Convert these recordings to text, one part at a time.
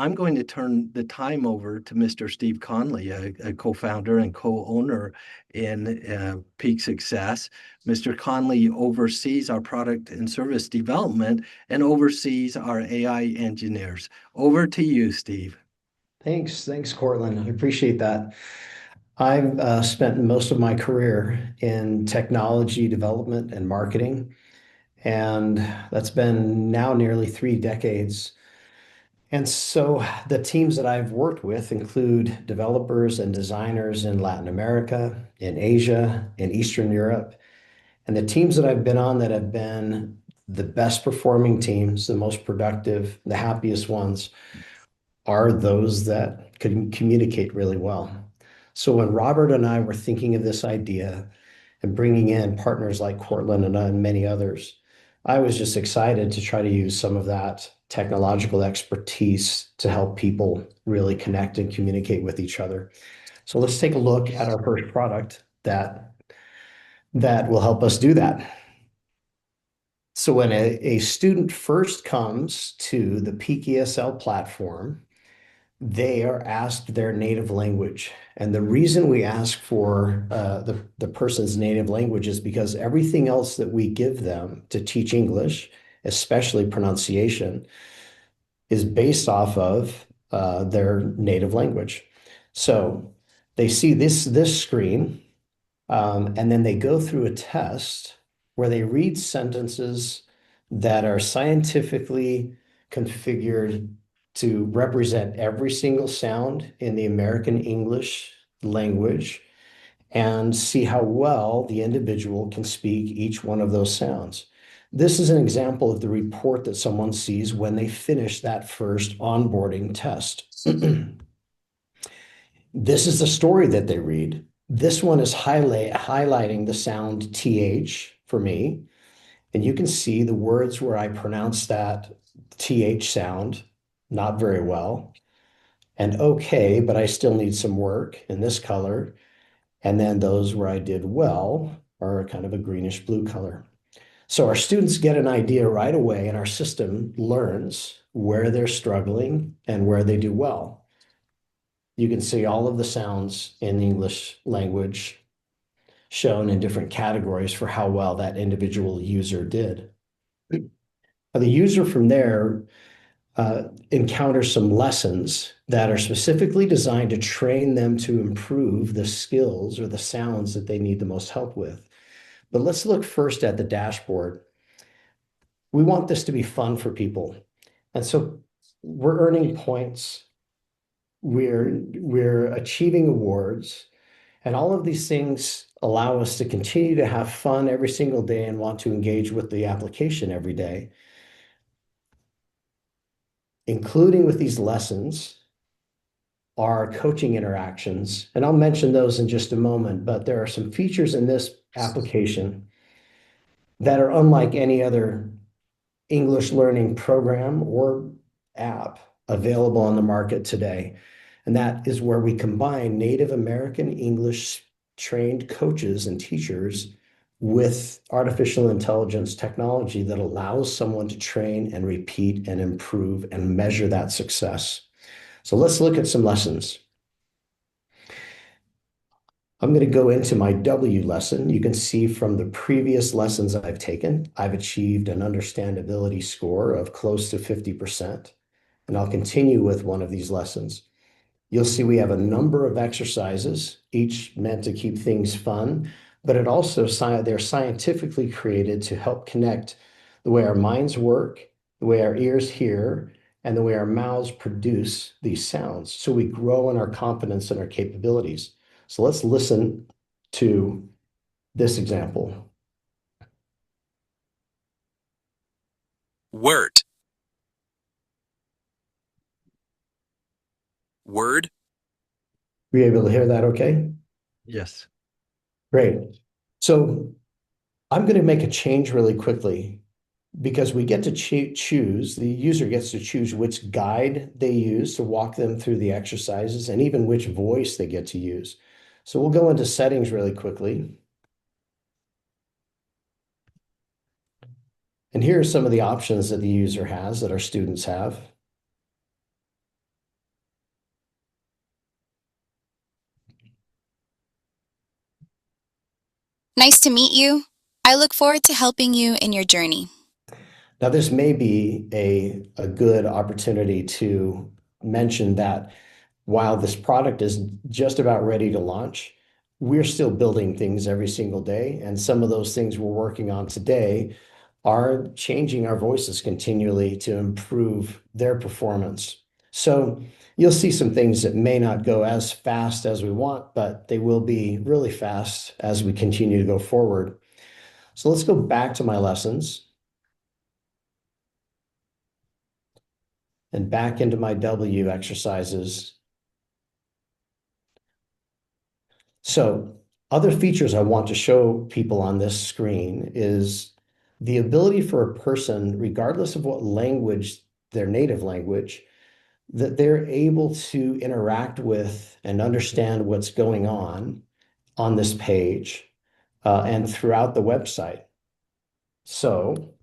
I'm going to turn the time over to Mr. Steve Conley, a co-founder and co-owner in Peak Success. Mr. Conley oversees our product and service development and oversees our AI engineers. Over to you, Steve. Thanks, Cortland. I appreciate that. I've spent most of my career in technology development and marketing, and that's been now nearly 3 decades. And so the teams that I've worked with include developers and designers in Latin America, in Asia, in Eastern Europe. And the teams that I've been on that have been the best performing teams, the most productive, the happiest ones are those that can communicate really well. So when Robert and I were thinking of this idea and bringing in partners like Cortland and many others, I was just excited to try to use some of that technological expertise to help people really connect and communicate with each other. So let's take a look at our first product that will help us do that. So when a student first comes to the PeakESL platform, they are asked their native language. And the reason we ask for the person's native language is because everything else that we give them to teach English, especially pronunciation, is based off of their native language. So they see this screen, and then they go through a test where they read sentences that are scientifically configured to represent every single sound in the American English language and see how well the individual can speak each one of those sounds. This is an example of the report that someone sees when they finish that first onboarding test. This is the story that they read. This one is highlighting the sound TH for me. And you can see the words where I pronounce that TH sound not very well. And okay, but I still need some work in this color. And then those where I did well are kind of a greenish blue color. So our students get an idea right away, and our system learns where they're struggling and where they do well. You can see all of the sounds in the English language shown in different categories for how well that individual user did. The user from there encounters some lessons that are specifically designed to train them to improve the skills or the sounds that they need the most help with. But let's look first at the dashboard. We want this to be fun for people. And so we're earning points, we're achieving awards, and all of these things allow us to continue to have fun every single day and want to engage with the application every day. Including with these lessons are coaching interactions, and I'll mention those in just a moment, but there are some features in this application that are unlike any other English learning program or app available on the market today. And that is where we combine Native American English trained coaches and teachers with artificial intelligence technology that allows someone to train and repeat and improve and measure that success. So let's look at some lessons. I'm going to go into my W lesson. You can see from the previous lessons I've taken, I've achieved an understandability score of close to 50%. And I'll continue with one of these lessons. You'll see we have a number of exercises, each meant to keep things fun, but they're scientifically created to help connect the way our minds work, the way our ears hear, and the way our mouths produce these sounds. So we grow in our confidence and our capabilities. So let's listen to this example. Word. Word. Were you able to hear that okay? Yes. Great. So I'm going to make a change really quickly because we get to choose, the user gets to choose which guide they use to walk them through the exercises and even which voice they get to use. So we'll go into settings really quickly. And here are some of the options that the user has, that our students have. Nice to meet you. I look forward to helping you in your journey. Now, this may be a good opportunity to mention that while this product is just about ready to launch, we're still building things every single day. And some of those things we're working on today are changing our voices continually to improve their performance. So you'll see some things that may not go as fast as we want, but they will be really fast as we continue to go forward. So let's go back to my lessons and back into my W exercises. So other features I want to show people on this screen is the ability for a person, regardless of what language, their native language, that they're able to interact with and understand what's going on this page and throughout the website. So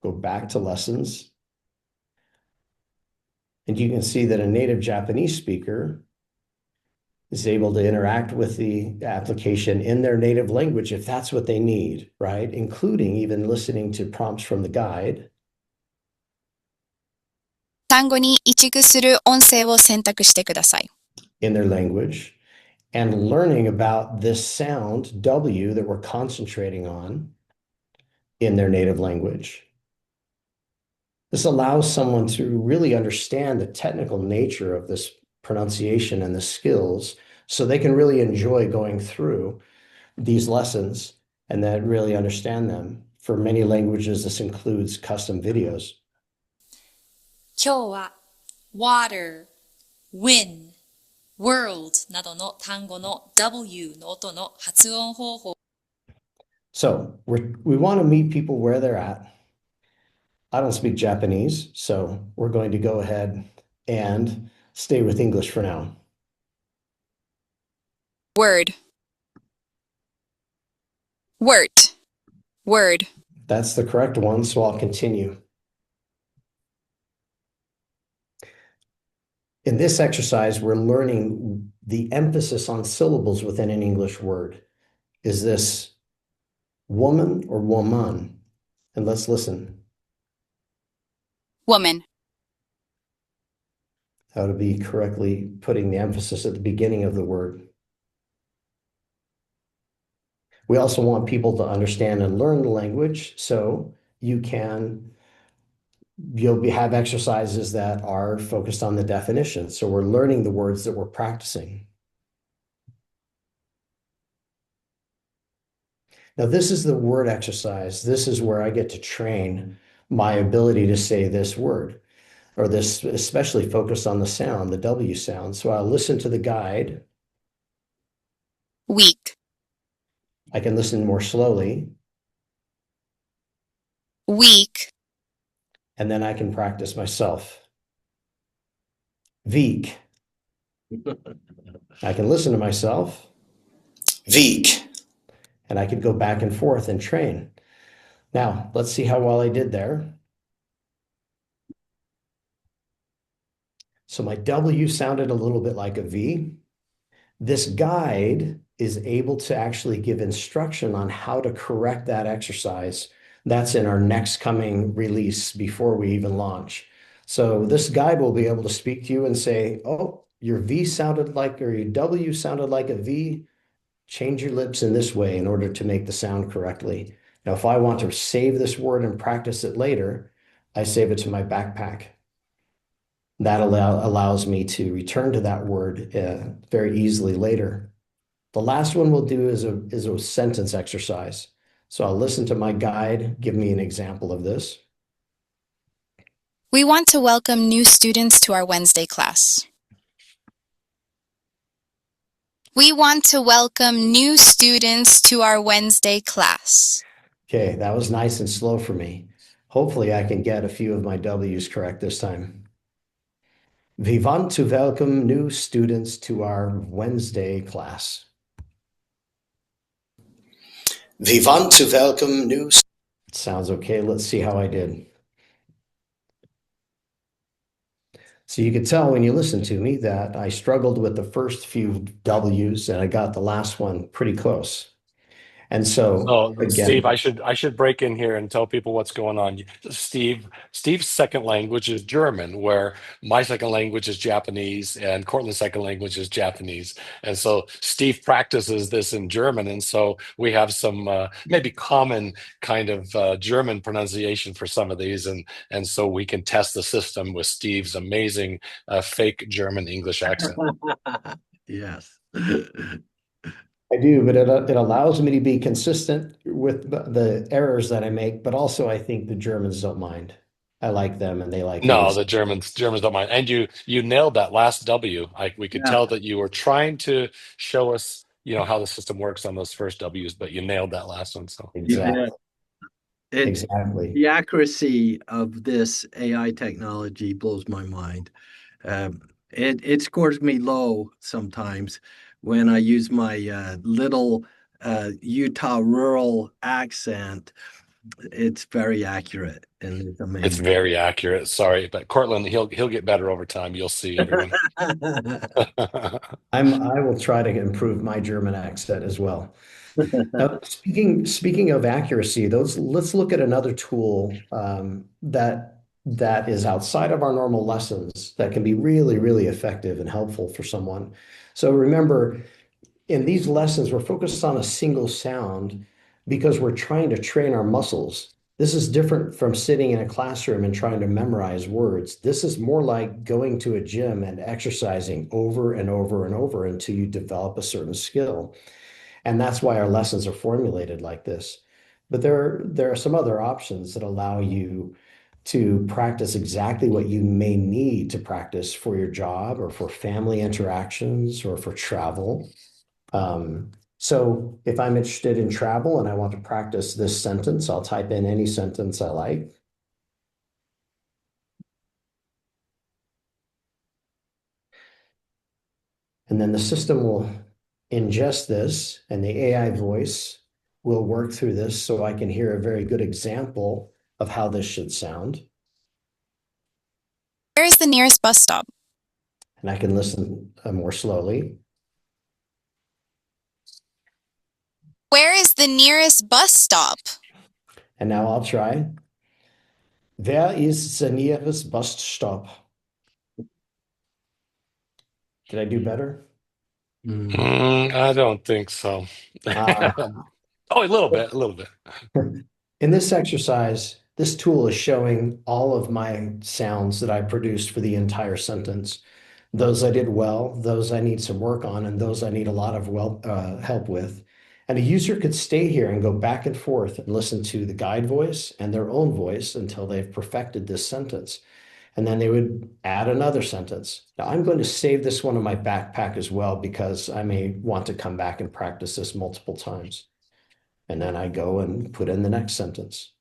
go back to lessons. And you can see that a native Japanese speaker is able to interact with the application in their native language if that's what they need, right? Including even listening to prompts from the guide 単語に一句する音声を選択してください。in their language and learning about this sound W that we're concentrating on in their native language. This allows someone to really understand the technical nature of this pronunciation and the skills so they can really enjoy going through these lessons and then really understand them. For many languages, this includes custom videos. 今日は water, win, world などの単語の W の音の発音方法 So we want to meet people where they're at. I don't speak Japanese, so we're going to go ahead and stay with English for now. Word. Word. Word. That's the correct one, so I'll continue. In this exercise, we're learning the emphasis on syllables within an English word. Is this woman or woman? And let's listen. Woman. How to be correctly putting the emphasis at the beginning of the word. We also want people to understand and learn the language, so you'll have exercises that are focused on the definition. So we're learning the words that we're practicing. Now, this is the word exercise. This is where I get to train my ability to say this word, or this especially focused on the sound, the W sound. So I'll listen to the guide. Week. I can listen more slowly. Week. And then I can practice myself. Week. I can listen to myself. Week. And I could go back and forth and train. Now, let's see how well I did there. So my W sounded a little bit like a V. This guide is able to actually give instruction on how to correct that exercise. That's in our next coming release before we even launch. So this guide will be able to speak to you and say, oh, your V sounded like, or your W sounded like a V. Change your lips in this way in order to make the sound correctly. Now, if I want to save this word and practice it later, I save it to my backpack. That allows me to return to that word very easily later. The last one we'll do is a sentence exercise. So I'll listen to my guide, give me an example of this. We want to welcome new students to our Wednesday class. We want to welcome new students to our Wednesday class. Okay, that was nice and slow for me. Hopefully I can get a few of my W's correct this time. We want to welcome new students to our Wednesday class. We want to welcome new. Sounds okay. Let's see how I did. So you could tell when you listen to me that I struggled with the first few W's and I got the last one pretty close. And so So, Steve, again, I should break in here and tell people what's going on. Steve's second language is German, where my second language is Japanese, and Cortland's second language is Japanese. And so Steve practices this in German, and so we have some maybe common kind of German pronunciation for some of these, and so we can test the system with Steve's amazing fake German English accent. Yes. I do, but it allows me to be consistent with the errors that I make, but also I think the Germans don't mind. I like them and they like me. No, the Germans don't mind. And you nailed that last W. We could Yeah. tell that you were trying to show us, how the system works on those first W's, but you nailed that last one. So You Exactly. did. It, Exactly. the accuracy of this AI technology blows my mind. It scores me low sometimes when I use my little Utah rural accent. It's very accurate and it's it's amazing. very accurate. Sorry, but Cortland, he'll get better over time. You'll see, everyone. I will try to improve my German accent as well. Now, speaking of accuracy, let's look at another tool that is outside of our normal lessons that can be really, really effective and helpful for someone. So remember, in these lessons, we're focused on a single sound because we're trying to train our muscles. This is different from sitting in a classroom and trying to memorize words. This is more like going to a gym and exercising over and over and over until you develop a certain skill. And that's why our lessons are formulated like this. But there are some other options that allow you to practice exactly what you may need to practice for your job or for family interactions or for travel. So if I'm interested in travel and I want to practice this sentence, I'll type in any sentence I like. And then the system will ingest this and the AI voice will work through this so I can hear a very good example of how this should sound. Where is the nearest bus stop? And I can listen more slowly. Where is the nearest bus stop? And now I'll try. Wer ist the nearest bus stop? Did I do better? I don't think so. Uh, Oh, a little bit, a little bit. In this exercise, this tool is showing all of my sounds that I produced for the entire sentence. Those I did well, those I need some work on, and those I need a lot of help with. And a user could stay here and go back and forth and listen to the guide voice and their own voice until they've perfected this sentence. And then they would add another sentence. Now, I'm going to save this one in my backpack as well because I may want to come back and practice this multiple times. And then I go and put in the next sentence.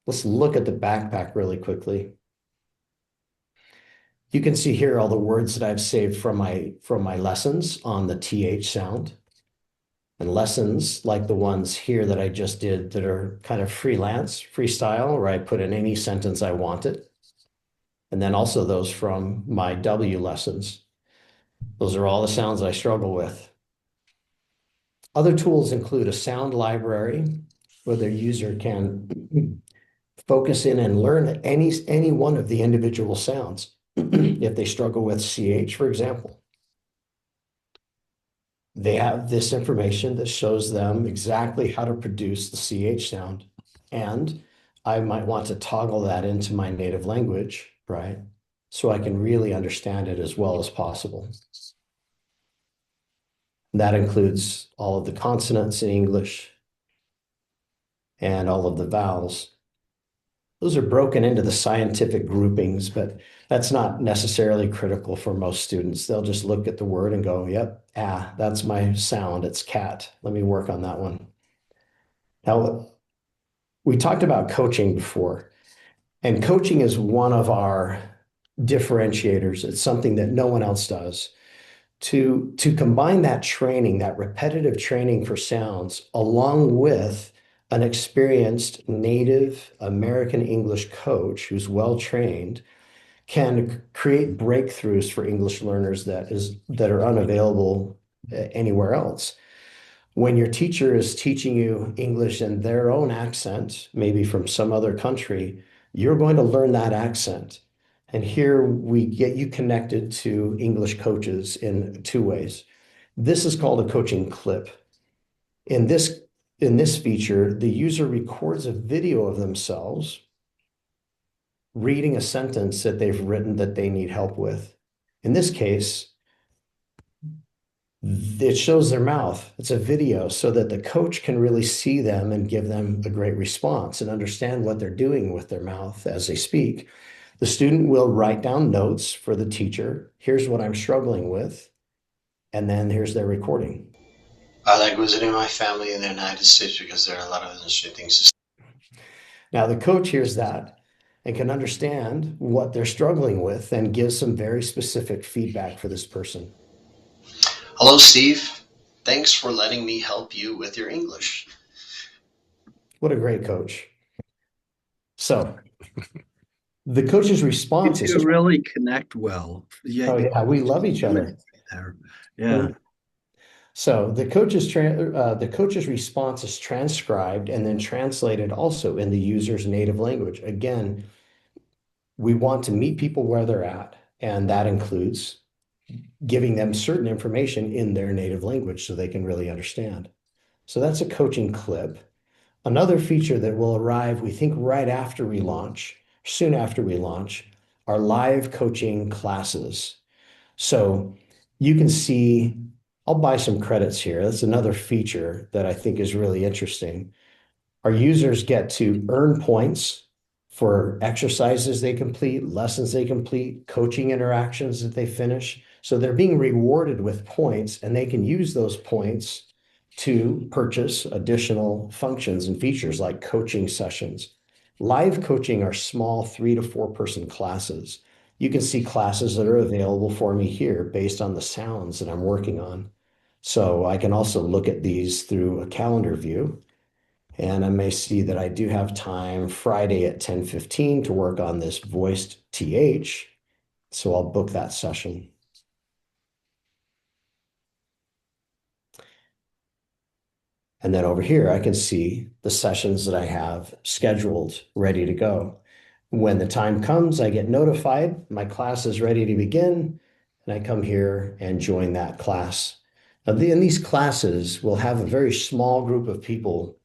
Let's look at the backpack really quickly. You can see here all the words that I've saved from my lessons on the TH sound. And lessons like the ones here that I just did that are kind of freestyle, where I put in any sentence I wanted. And then also those from my W lessons. Those are all the sounds I struggle with. Other tools include a sound library where the user can focus in and learn any one of the individual sounds. If they struggle with CH, for example, they have this information that shows them exactly how to produce the CH sound. And I might want to toggle that into my native language, right? So I can really understand it as well as possible. That includes all of the consonants in English and all of the vowels. Those are broken into the scientific groupings, but that's not necessarily critical for most students. They'll just look at the word and go, yep, that's my sound. It's cat. Let me work on that one. Now, we talked about coaching before, and coaching is one of our differentiators. It's something that no one else does. To combine that training, that repetitive training for sounds, along with an experienced native American English coach who's well trained, can create breakthroughs for English learners that are unavailable anywhere else. When your teacher is teaching you English in their own accent, maybe from some other country, you're going to learn that accent. And here we get you connected to English coaches in two ways. This is called a coaching clip. In this feature, the user records a video of themselves reading a sentence that they've written that they need help with. In this case, it shows their mouth. It's a video so that the coach can really see them and give them a great response and understand what they're doing with their mouth as they speak. The student will write down notes for the teacher. Here's what I'm struggling with. And then here's their recording. I like visiting my family in the United States because there are a lot of interesting things to Now, the coach hears that and can understand what they're struggling with and gives some very specific feedback for this person. Hello, Steve. Thanks for letting me help you with your English. What a great coach. So the coach's response You is, two really connect well. Yeah, oh yeah, we love each other. there. Yeah. So the coach's response is transcribed and then translated also in the user's native language. Again, we want to meet people where they're at, and that includes giving them certain information in their native language so they can really understand. So that's a coaching clip. Another feature that will arrive, we think, right after we launch, soon after we launch, are live coaching classes. So you can see, I'll buy some credits here. That's another feature that I think is really interesting. Our users get to earn points for exercises they complete, lessons they complete, coaching interactions that they finish. So they're being rewarded with points, and they can use those points to purchase additional functions and features like coaching sessions. Live coaching are small 3 to 4 person classes. You can see classes that are available for me here based on the sounds that I'm working on. So I can also look at these through a calendar view, and I may see that I do have time Friday at 10:15 to work on this voiced TH. So I'll book that session. And then over here, I can see the sessions that I have scheduled, ready to go. When the time comes, I get notified, my class is ready to begin, and I come here and join that class. Now, in these classes, we'll have a very small group of people,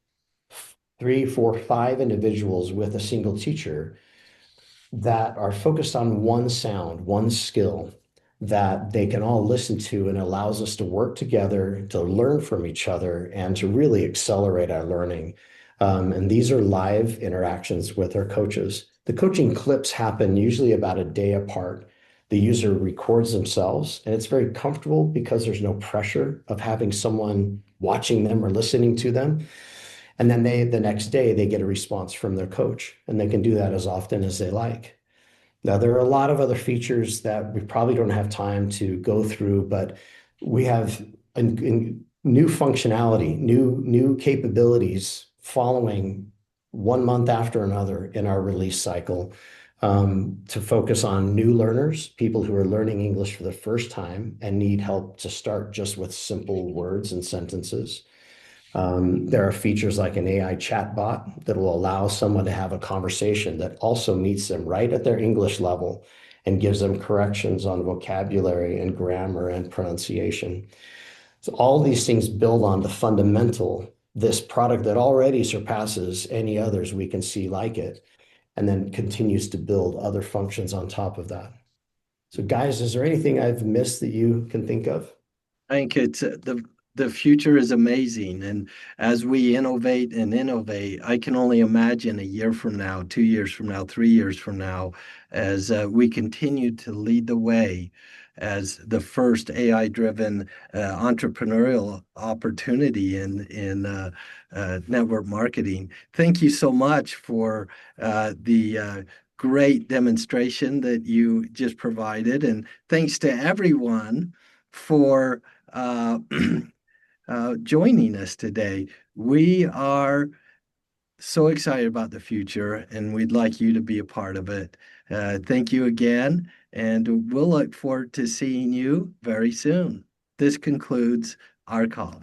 3, 4, 5 individuals with a single teacher that are focused on one sound, one skill that they can all listen to, and allows us to work together to learn from each other and to really accelerate our learning. And these are live interactions with our coaches. The coaching clips happen usually about a day apart. The user records themselves, and it's very comfortable because there's no pressure of having someone watching them or listening to them. And then the next day, they get a response from their coach, and they can do that as often as they like. Now, there are a lot of other features that we probably don't have time to go through, but we have a new functionality, new capabilities following 1 month after another in our release cycle, to focus on new learners, people who are learning English for the first time and need help to start just with simple words and sentences. There are features like an AI chatbot that will allow someone to have a conversation that also meets them right at their English level and gives them corrections on vocabulary and grammar and pronunciation. So all these things build on the fundamental, this product that already surpasses any others we can see like it, and then continues to build other functions on top of that. So guys, is there anything I've missed that you can think of? I think it's the future is amazing, and as we innovate and innovate, I can only imagine a year from now, 2 years from now, 3 years from now, as we continue to lead the way as the first AI-driven entrepreneurial opportunity in network marketing. Thank you so much for the great demonstration that you just provided, and thanks to everyone for joining us today. We are so excited about the future, and we'd like you to be a part of it. Thank you again, and we'll look forward to seeing you very soon. This concludes our call.